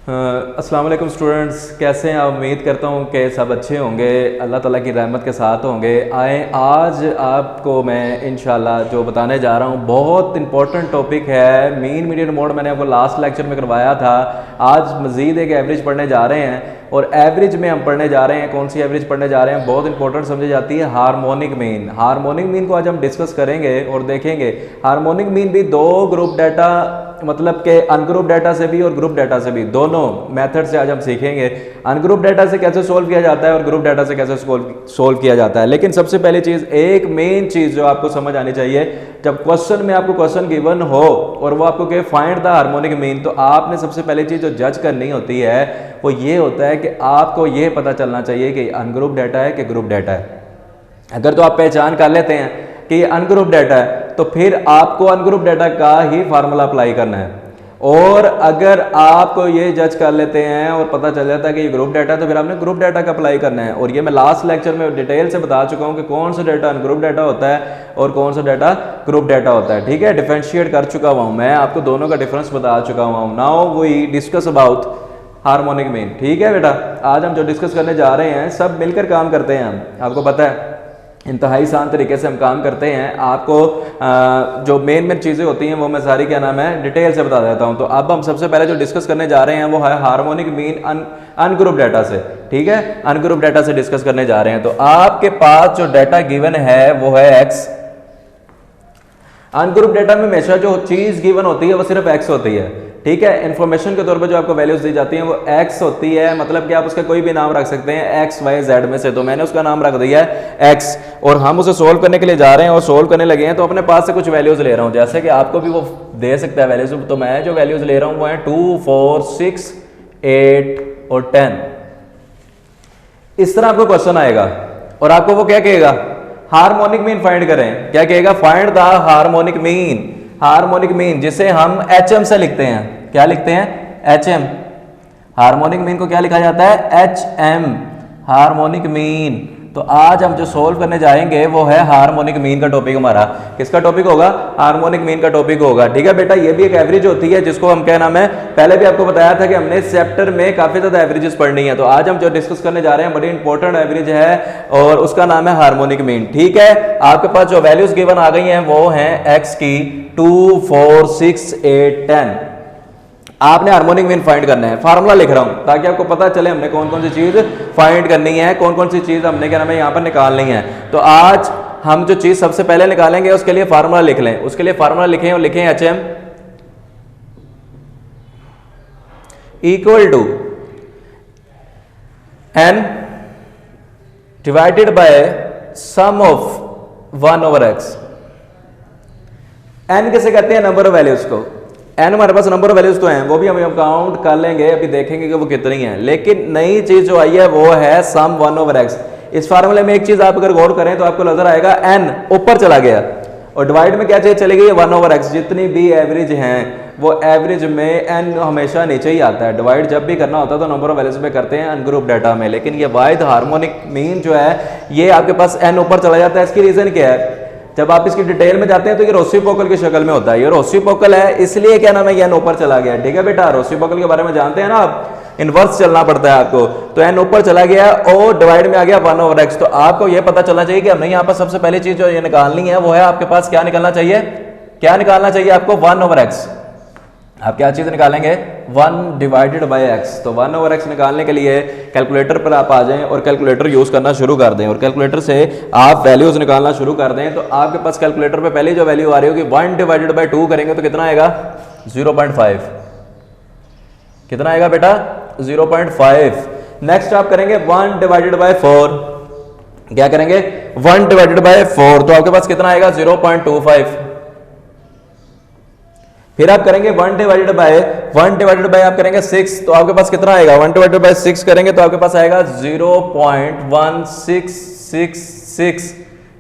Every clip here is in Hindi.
अस्सलाम वालेकुम स्टूडेंट्स, कैसे हैं आप? उम्मीद करता हूँ कि सब अच्छे होंगे, अल्लाह ताला की रहमत के साथ होंगे। आज आपको मैं इंशाल्लाह जो बताने जा रहा हूँ बहुत इंपॉर्टेंट टॉपिक है। मीन मीडियन मोड मैंने आपको लास्ट लेक्चर में करवाया था। आज मज़ीद एक एवरेज पढ़ने जा रहे हैं और एवरेज में हम पढ़ने जा रहे हैं। कौन सी एवरेज पढ़ने जा रहे हैं? बहुत इंपॉर्टेंट समझी जाती है हार्मोनिक मीन। हार्मोनिक मीन को आज हम डिस्कस करेंगे और देखेंगे। हार्मोनिक मीन भी दो ग्रुप डाटा, मतलब कि अनग्रुप डाटा से भी और ग्रुप डाटा से भी, दोनों मेथड से आज हम सीखेंगे। अनग्रुप डाटा से कैसे सोल्व किया जाता है और ग्रुप डाटा से कैसे सोल्व किया जाता है। लेकिन सबसे पहली चीज़, एक मेन चीज़ जो आपको समझ आनी चाहिए, जब क्वेश्चन में आपको क्वेश्चन गिवन हो और वो आपको कहे फाइंड द हार्मोनिक मीन, तो आपने सबसे पहली चीज़ जो जज करनी होती है वो ये होता है कि आपको ये पता चलना चाहिए कि अनग्रुप डाटा है कि ग्रुप डाटा है। अगर तो आप पहचान कर लेते हैं कि ये अनग्रुप डाटा है तो फिर आपको अनग्रुप डाटा का ही फार्मूला अप्लाई करना है। और अगर आपको ये जज कर लेते हैं और पता चल जाता है कि ये ग्रुप डाटा है तो फिर आपने ग्रुप डाटा का अप्लाई करना है। और ये मैं लास्ट लेक्चर में डिटेल से बता चुका हूँ कि कौन सा डाटा अनग्रुप डाटा होता है और कौन सा डाटा ग्रुप डाटा होता है। ठीक है, डिफरेंशिएट कर चुका हुआ हूँ मैं, आपको दोनों का डिफरेंस बता चुका हूँ। Now we discuss about harmonic mean. ठीक है बेटा, आज हम जो डिस्कस करने जा रहे हैं सब मिलकर काम करते हैं। हम आपको पता है इंतहाई आसान तरीके से हम काम करते हैं। आपको जो मेन चीज़ें होती हैं वो मैं सारी क्या नाम है डिटेल से बता देता हूं। तो अब हम सबसे पहले जो डिस्कस करने जा रहे हैं वो है हार्मोनिक मीन अनग्रुप डाटा से। ठीक है, अनग्रुप डाटा से डिस्कस करने जा रहे हैं। तो आपके पास जो डाटा गिवन है वो है एक्स। अनग्रुप डाटा में हमेशा जो चीज़ गिवन होती है वो सिर्फ एक्स होती है। ठीक है, इन्फॉर्मेशन के तौर पे जो आपको वैल्यूज दी जाती हैं वो एक्स होती है। मतलब कि आप उसका कोई भी नाम रख सकते हैं एक्स वाई जेड में से। तो मैंने उसका नाम रख दिया है एक्स और हम उसे सोल्व करने के लिए जा रहे हैं और सोल्व करने लगे हैं। तो अपने पास से कुछ वैल्यूज ले रहा हूं, जैसे कि आपको भी वो दे सकता है वैल्यूज। तो मैं जो वैल्यूज ले रहा हूं वो है 2, 4, 6, 8 और 10। इस तरह आपको क्वेश्चन आएगा और आपको वो क्या कहेगा, हार्मोनिक मीन फाइंड करें। क्या कहेगा? Find the harmonic mean. Harmonic mean जिसे हम HM से लिखते हैं। क्या लिखते हैं? HM। हार्मोनिक मीन को क्या लिखा जाता है? HM, harmonic mean. तो आज हम जो सोल्व करने जाएंगे वो है हार्मोनिक मीन का टॉपिक। हमारा किसका टॉपिक होगा? हार्मोनिक मीन का टॉपिक होगा। ठीक है बेटा, ये भी एक एवरेज होती है जिसको हम क्या नाम है, पहले भी आपको बताया था कि हमने इस चैप्टर में काफी ज्यादा एवरेजेस पढ़नी है। तो आज हम जो डिस्कस करने जा रहे हैं बड़ी इंपॉर्टेंट एवरेज है और उसका नाम है हार्मोनिक मीन। ठीक है, आपके पास जो वैल्यूज गिवन आ गई हैं वो हैं एक्स की 2, 4, 6, 8, 10। आपने हार्मोनिक मीन फाइंड करना है। फार्मूला लिख रहा हूं ताकि आपको पता चले हमने कौन कौन सी चीज फाइंड करनी है, कौन कौन सी चीज हमने क्या नाम है यहाँ पर निकालनी है। तो आज हम जो चीज सबसे पहले निकालेंगे उसके लिए फार्मूला लिख लें। उसके लिए फार्मूला लिखें और लिखें HM equal to n divided by sum of 1/x। n किसे कहते हैं? नंबर ऑफ वैल्यूज को। n हमारे पास नंबर ऑफ वैल्यूज तो हैं, वो भी हम काउंट कर लेंगे, अभी देखेंगे कि वो कितनी है। लेकिन नई चीज जो आई है वो है सम 1/x। इस फार्मूले में एक चीज आप अगर गौर करें तो आपको नजर आएगा n ऊपर चला गया और डिवाइड में क्या चीज चली गई? 1/x। जितनी भी एवरेज हैं वो एवरेज में n हमेशा नीचे ही आता है। डिवाइड जब भी करना होता है तो नंबर ऑफ वैल्यूज पे करते हैं अनग्रुप डाटा में। लेकिन ये वाइड हार्मोनिक मीन जो है ये आपके पास n ऊपर चला जाता है। इसकी रीजन क्या है? जब आप इसकी डिटेल में जाते हैं तो ये रेसिप्रोकल की शक्ल में होता है। ये रेसिप्रोकल है इसलिए क्या नाम है ये n ऊपर चला गया। ठीक है बेटा, रेसिप्रोकल के बारे में जानते हैं ना आप, इनवर्स चलना पड़ता है आपको। तो n ऊपर चला गया और डिवाइड में आ गया 1/x। तो आपको ये पता चलना चाहिए कि हमने यहाँ पर सबसे पहली चीज जो ये निकालनी है वो है आपके पास क्या निकालना चाहिए? क्या निकालना चाहिए आपको? 1/x। आप क्या चीज निकालेंगे? 1 डिवाइडेड बाय x। तो 1/x निकालने के लिए कैलकुलेटर पर आप आ जाएं और कैलकुलेटर यूज करना शुरू कर दें और कैलकुलेटर से आप वैल्यूज निकालना शुरू कर दें। तो आपके पास कैलकुलेटर पे पहले जो वैल्यू आ रही होगी 1 डिवाइडेड बाय 2 करेंगे तो कितना आएगा? 0.5। कितना आएगा बेटा? 0.5। नेक्स्ट आप करेंगे 1 डिवाइडेड बाय 4। क्या करेंगे? 1 डिवाइडेड बाय 4। तो आपके पास कितना आएगा? 0.25। फिर आप करेंगे 1 डिवाइडेड बाय आप करेंगे 6। तो आपके पास कितना आएगा? 1 डिवाइडेड बाय 6 करेंगे तो आपके पास आएगा 0.1666।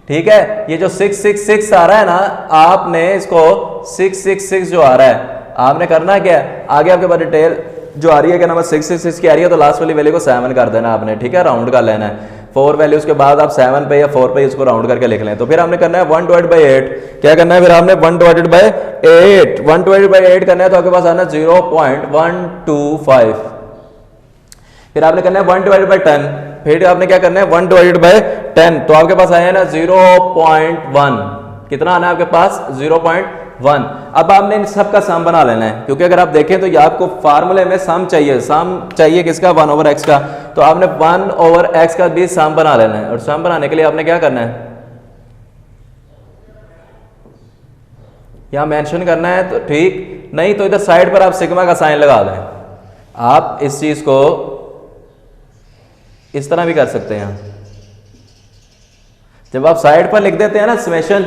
ठीक है, ये जो 666 आ रहा है ना, आपने इसको 666 जो आ रहा है आपने करना क्या है, आगे आपके पास डिटेल जो आ रही है क्या नाम है 666 की आ रही है तो लास्ट वाली वैल्यू को 7 कर देना आपने। ठीक है, राउंड कर लेना है। 4 वैल्यूज के बाद आप 7 पे या 4 पे इसको राउंड करके लिख लें। तो फिर हमने करना है 1 डिवाइड बाई 8। क्या करना है फिर हमने 1 डिवाइडेड बाई 8 करना है तो आपके पास आना 0.125। फिर आपने करना है 1 डिवाइडेड बाई 10, फिर आपने क्या करना है 1 डिवाइडेड बाई 10, तो आपके पास आया ना 0.1, कितना आना है आपके पास 0.1। अब आपने इन सब का सम बना लेना है, क्योंकि अगर आप देखें तो ये आपको फार्मूले में सम चाहिए किसका 1 ओवर x का, तो आपने 1 ओवर x का भी सम बना लेना है। और सम बनाने के लिए आपने क्या करना है, यहां मेंशन करना है, तो ठीक नहीं तो इधर साइड पर आप सिग्मा का साइन लगा दें। आप इस चीज को इस तरह भी कर सकते हैं, जब आप साइड पर लिख देते हैं ना समेशन,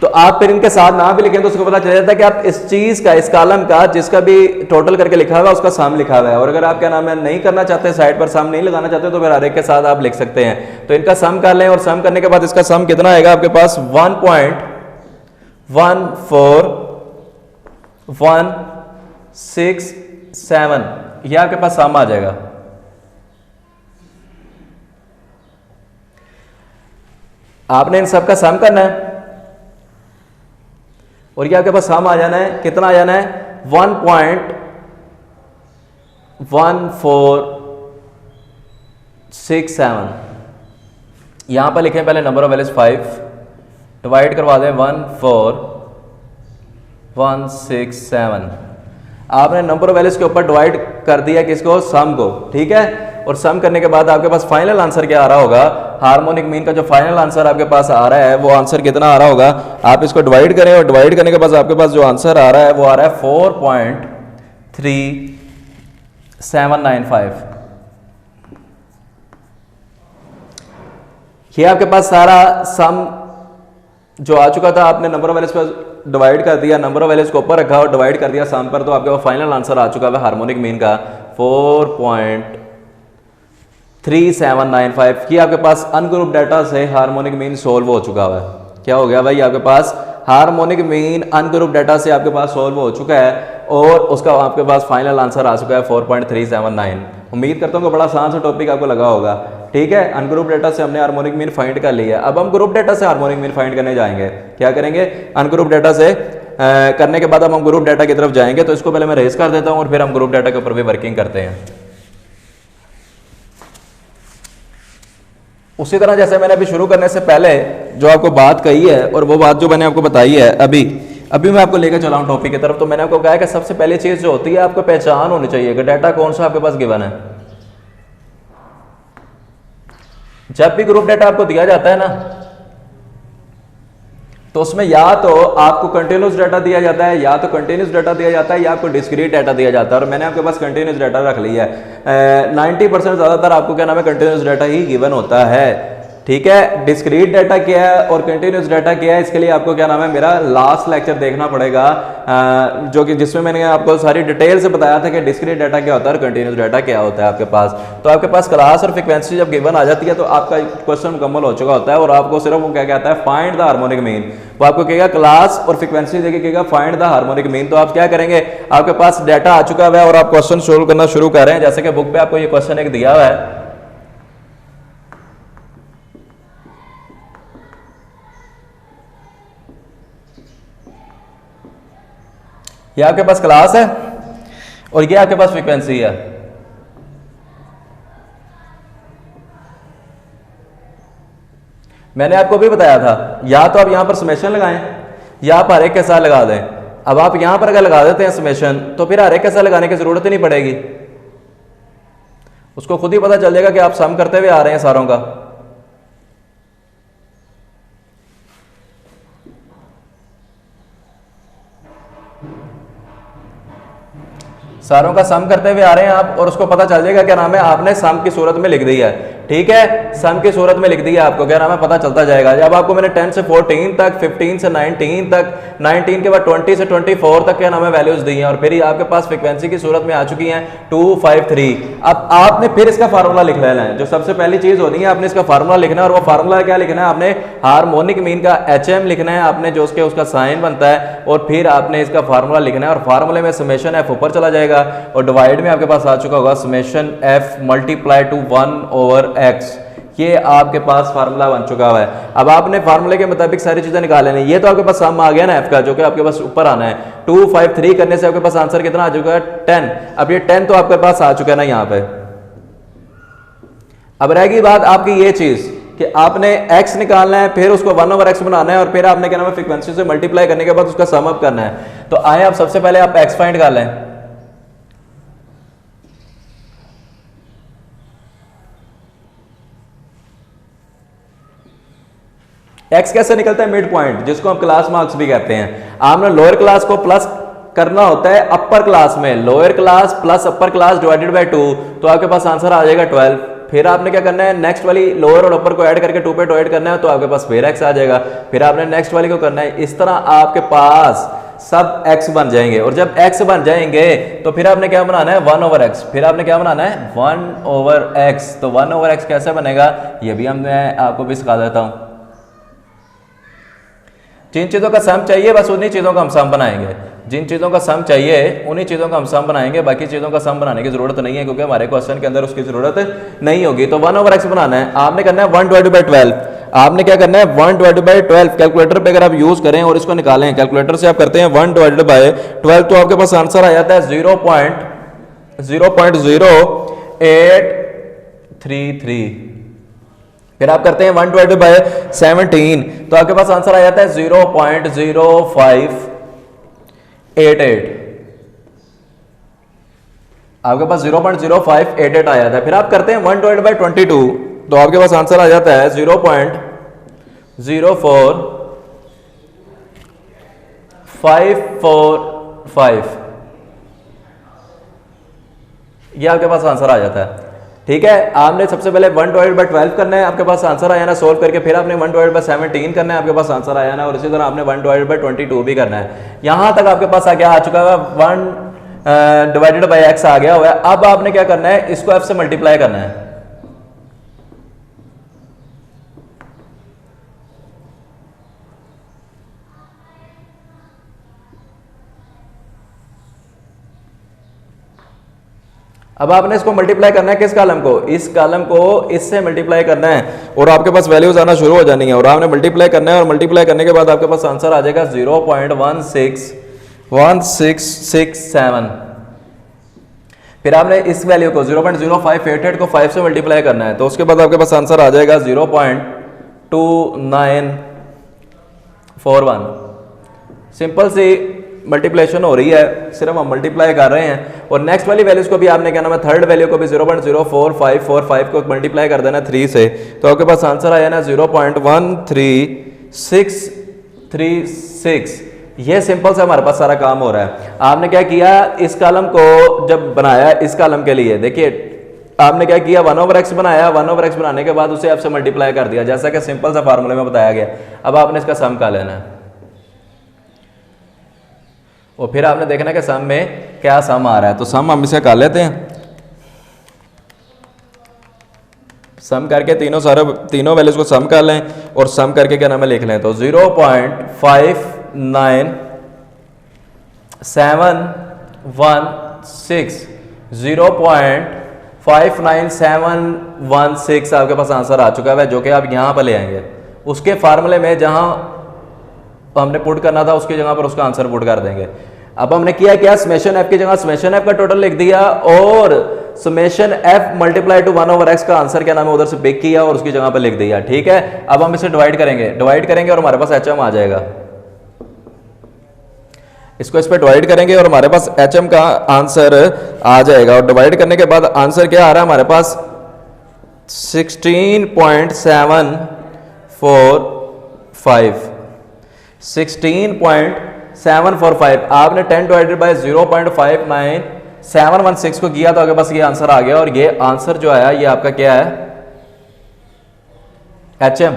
तो आप फिर इनके साथ ना भी लिखें तो उसको पता चल जाता है कि आप इस चीज का, इस कॉलम का जिसका भी टोटल करके लिखा हुआ है उसका सम लिखा हुआ है। और अगर आप क्या नाम है नहीं करना चाहते, साइड पर सम नहीं लगाना चाहते, तो फिर हर एक के साथ आप लिख सकते हैं। तो इनका सम कर लें, और सम करने के बाद इसका सम कितना आएगा आपके पास 1.16167, यह आपके पास सम आ जाएगा। आपने इन सब का सम करना है, और ये आपके पास सम आ जाना है, कितना आ जाना है 1.1467। यहां पर लिखें पहले नंबर ऑफ वैल्यूज 5, डिवाइड करवा दें 14167। आपने नंबर ऑफ वैल्यूज के ऊपर डिवाइड कर दिया किसको, सम को, ठीक है। और सम करने के बाद आपके पास फाइनल आंसर क्या आ रहा होगा, हार्मोनिक मीन का जो फाइनल आंसर आपके पास आ रहा है वो आंसर कितना आ रहा होगा, आप इसको डिवाइड करें, और डिवाइड करने के बाद आपके पास जो आंसर आ रहा है वो आ रहा है 4.3795। ये आपके पास सारा सम जो आ चुका था, आपने नंबर ऑफ वैल्यूज पर डिवाइड कर दिया, नंबर ऑफ वैल्यूज को ऊपर रखा और डिवाइड कर दिया सम पर, तो आपके पास फाइनल आंसर आ चुका है हार्मोनिक मीन का 4.3795। ये आपके पास अनग्रुप डाटा से हार्मोनिक मीन सोल्व हो चुका है। क्या हो गया भाई, आपके पास हार्मोनिक मीन अनग्रुप डाटा से आपके पास सोल्व हो चुका है, और उसका आपके पास फाइनल आंसर आ चुका है 4.379। उम्मीद करता हूँ कि बड़ा आसान सा टॉपिक आपको लगा होगा, ठीक है। अनग्रुप डाटा से हमने हार्मोनिक मीन फाइंड कर लिया, अब हम ग्रुप डाटा से हार्मोनिक मीन फाइंड करने जाएंगे। क्या करेंगे, अनग्रुप डाटा से करने के बाद अब हम ग्रुप डाटा की तरफ जाएंगे। तो इसको पहले मैं रेस कर देता हूँ, और फिर हम ग्रुप डाटा के ऊपर भी वर्किंग करते हैं। उसी तरह जैसे मैंने अभी शुरू करने से पहले जो आपको बात कही है, और वो बात जो मैंने आपको बताई है अभी मैं आपको लेकर चला हूं टॉपिक की तरफ। तो मैंने आपको कहा है कि सबसे पहली चीज जो होती है, आपको पहचान होनी चाहिए कि डाटा कौन सा आपके पास गिवन है। जब भी ग्रुप डाटा आपको दिया जाता है ना, तो उसमें या तो आपको कंटिन्यूस डाटा दिया जाता है, या तो कंटिन्यूस डाटा दिया जाता है, या आपको डिस्क्रीट डाटा दिया जाता है। और मैंने आपके पास कंटिन्यूस डाटा रख लिया है। 90% ज्यादातर आपको क्या नाम है, कंटिन्यूस डाटा ही गिवन होता है, ठीक है। डिस्क्रीट डाटा क्या है और कंटिन्यूस डाटा क्या है, इसके लिए आपको क्या नाम है, मेरा लास्ट लेक्चर देखना पड़ेगा, जो कि जिसमें मैंने आपको सारी डिटेल से बताया था कि डिस्क्रीट डाटा क्या होता है और कंटिन्यूस डाटा क्या होता है आपके पास। तो आपके पास क्लास और फ्रीक्वेंसी जब गिवन आ जाती है, तो आपका क्वेश्चन मुकम्मल हो चुका होता है, और आपको सिर्फ वो क्या कहता है, फाइंड द हार्मोनिक मीन। वो आपको कहेगा क्लास और फ्रीक्वेंसी देके कहेगा फाइंड द हार्मोनिक मीन। तो आप क्या करेंगे, आपके पास डाटा आ चुका है और आप क्वेश्चन सोल्व करना शुरू कर रहे हैं। जैसे कि बुक पे आपको ये क्वेश्चन एक दिया हुआ है, ये आपके पास क्लास है और ये आपके पास फ्रीक्वेंसी है। मैंने आपको भी बताया था, या तो आप यहां पर समेशन लगाएं, या आप हर एक के साथ लगा दें। अब आप यहां पर अगर लगा देते हैं समेशन, तो फिर हर एक के साथ लगाने की जरूरत ही नहीं पड़ेगी, उसको खुद ही पता चल जाएगा कि आप सम करते हुए आ रहे हैं सारों का। सारों का सम करते हुए आ रहे हैं आप, और उसको पता चल जाएगा क्या नाम है, आपने सम की सूरत में लिख दिया है, ठीक है। सम की सूरत में लिख दिया, आपको क्या नाम है पता चलता जाएगा। जब आपको मैंने 10 से 14 तक, 15 से 19 तक, 19 के बाद 20 से 24 तक क्या नाम है वैल्यूज दी हैं, और फिर आपके पास फ्रीक्वेंसी की सूरत में आ चुकी हैं 253। अब आपने फिर इसका फार्मूला लिख लेना है। जो सबसे पहली चीज होती है, आपने इसका फार्मूला लिखना है, और वो फार्मूला क्या लिखना है, आपने हार्मोनिक मीन का HM लिखना है, आपने जो उसका साइन बनता है, और फिर आपने इसका फार्मूला लिखना है, और फार्मूले में समेशन एफ ऊपर चला जाएगा, और डिवाइड में आपके पास आ चुका होगा summation F multiply two 1/x। ये आपके पास फार्मूला बन चुका हुआ है। अब आपने फार्मूले के मुताबिक सारी चीजें निकाल लेनी। ये तो आपके पास सम आ गया ना एफ का, जो कि आपके पास ऊपर आना है। 253 करने से आपके पास आंसर कितना आ चुका है, 10। अब ये 10 तो आपके पास आ चुका है ना यहाँ पे, अब रहेगी बात आपकी ये चीज कि आपने x निकालना है, फिर उसको 1/x बनाना है, और फिर आपने क्या नाम है फ्रीक्वेंसी से मल्टीप्लाई करने के बाद उसका सम अप करना है। तो आए आप सबसे पहले आप x फाइंड कर लें। x कैसे निकलता है? मिड पॉइंट, जिसको हम क्लास मार्क्स भी कहते हैं। आपने लोअर क्लास को प्लस करना होता है अपर क्लास में, lower class plus upper class divided by 2, तो आपके पास आंसर आ जाएगा 12। फिर आपने क्या करना है, नेक्स्ट वाली लोअर और अपर को ऐड करके 2 पे डिवाइड करना है, तो आपके पास फिर x आ जाएगा। फिर आपने नेक्स्ट वाली को करना है। इस तरह आपके पास सब x बन जाएंगे, और जब x बन जाएंगे तो फिर आपने क्या बनाना है, 1/x। फिर आपने क्या बनाना है, 1/x। तो 1/x कैसे बनेगा ये भी मैं आपको भी सिखा देता हूं। जिन चीज़ों का सम चाहिए बस उन्हीं चीज़ों का हम सम बनाएंगे, जिन चीज़ों का सम चाहिए उन्हीं चीज़ों का हम सम बनाएंगे, बाकी चीज़ों का सम बनाने की जरूरत नहीं है, क्योंकि हमारे क्वेश्चन के अंदर उसकी जरूरत नहीं होगी। तो 1/x बनाना है, आपने करना है 1/12। आपने क्या करना है, 1/12 कैलकुलेटर पे अगर आप यूज करें और इसको निकालें, कैलकुलेटर से आप करते हैं 1/12, तो आपके पास आंसर आ जाता है 0.0833। फिर आप करते हैं 1/17, तो आपके पास आंसर आ जाता है 0.0588। आपके पास 0.0588 आ जाता है। फिर आप करते हैं 1/22, तो आपके पास आंसर आ जाता है 0.04545। ये आपके पास आंसर आ जाता है। ठीक है, आपने सबसे पहले 1/12 करना है, आपके पास आंसर आया ना सोल्व करके। फिर आपने 1/17 करना है, आपके पास आंसर आया ना, और इसी तरह आपने 1/22 भी करना है। यहां तक आपके पास आ चुका है 1/x आ गया हुआ है। अब आपने क्या करना है, इसको f से मल्टीप्लाई करना है। अब आपने इसको मल्टीप्लाई करना है, किस कॉलम को, इस कॉलम को इससे मल्टीप्लाई करना है, और आपके पास वैल्यूज आना शुरू हो जानी है, और आपने मल्टीप्लाई करना है, और मल्टीप्लाई करने के बाद आपके पास आंसर आ जाएगा 0.1667। फिर आपने इस वैल्यू को 0.0588 को 5 से मल्टीप्लाई करना है, तो उसके बाद आपके पास आंसर आ जाएगा 0.2941। सिंपल सी मल्टीप्लेशन हो रही है, सिर्फ हम मल्टीप्लाई कर रहे हैं। और नेक्स्ट वाली वैल्यूज को भी आपने क्या नाम है, थर्ड वैल्यू को भी 0.04545 को मल्टीप्लाई कर देना 3 से, तो आपके पास आंसर आया ना 0.13636। ये सिंपल से हमारे पास सारा काम हो रहा है। आपने क्या किया, इस कॉलम को जब बनाया, इस कॉलम के लिए देखिए आपने क्या किया, 1/x बनाया, 1/x बनाने के बाद उसे f से मल्टीप्लाई कर दिया, जैसा कि सिंपल सा फार्मूले में बताया गया। अब आपने इसका सम का लेना है, और फिर आपने देखना है कि सम में क्या सम आ रहा है। तो सम हम इसे कर लेते हैं, सम करके तीनों वैल्यूज को सम कर लें, और सम करके क्या नाम है लिख लें। तो 0.59716 0.59716 आपके पास आंसर आ चुका है, जो कि आप यहां पर ले आएंगे उसके फार्मूले में, जहां हमने पुट करना था उसकी जगह पर उसका आंसर पुट कर देंगे। अब हमने किया क्या, समेशन एफ की जगह समेशन एफ का टोटल लिख दिया, और summation F multiply two 1/x का आंसर क्या नाम है उधर से पिक किया और उसकी जगह पर लिख दिया। ठीक है, अब हम इसे डिवाइड करेंगे और हमारे पास HM आ जाएगा। इसको इस पे डिवाइड करेंगे और हमारे पास HM का आंसर आ जाएगा, और डिवाइड करने के बाद आंसर क्या आ रहा है हमारे पास 16.745। आपने 10 डिवाइडेड बाय 0.59716 को किया तो आपके पास ये आंसर आ गया, और ये आंसर जो आया ये आपका क्या है, HM।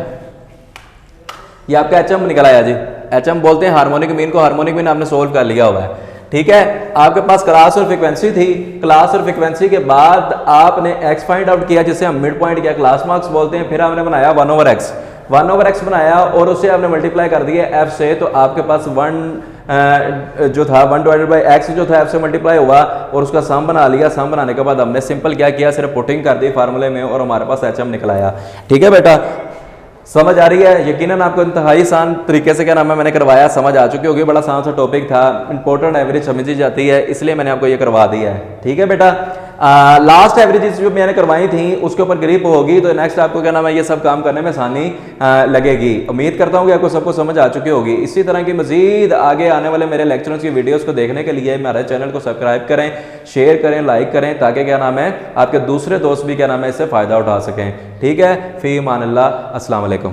ये आपका HM निकल आया जी। HM बोलते हैं हार्मोनिक मीन को, हार्मोनिक मीन आपने सोल्व कर लिया हुआ है। ठीक है, आपके पास क्लास और फ्रीक्वेंसी थी, क्लास और फ्रीक्वेंसी के बाद आपने x फाइंड आउट किया, जिसे हम मिड पॉइंट किया, क्लास मार्क्स बोलते हैं। फिर आपने बनाया 1/x बनाया, और उसे आपने मल्टीप्लाई कर दिया f से, तो आपके पास 1 जो था 1/x जो था f से मल्टीप्लाई हुआ, और उसका सम बना लिया। सम बनाने के बाद हमने सिंपल क्या किया, सिर्फ पुटिंग कर दी फार्मूले में, और हमारे पास HM निकल आया। ठीक है बेटा, समझ आ रही है? यकीनन आपको इंतहाई आसान तरीके से क्या नाम है मैंने करवाया, समझ आ चुकी होगी। बड़ा आसान सा टॉपिक था, इंपॉर्टेंट एवरेज समझी जाती है, इसलिए मैंने आपको ये करवा दिया है। ठीक है बेटा, लास्ट एवरेजेस जो मैंने करवाई थी उसके ऊपर ग्रिप होगी तो नेक्स्ट आपको क्या नाम है ये सब काम करने में आसानी लगेगी। उम्मीद करता हूँ कि आपको सबको समझ आ चुकी होगी। इसी तरह की मजीद आगे आने वाले मेरे लेक्चरों की वीडियोस को देखने के लिए मेरे चैनल को सब्सक्राइब करें, शेयर करें, लाइक करें, ताकि क्या नाम है आपके दूसरे दोस्त भी क्या नाम है इससे फ़ायदा उठा सकें। ठीक है, फ़ी अमान अल्लाह, अस्सलाम वालेकुम।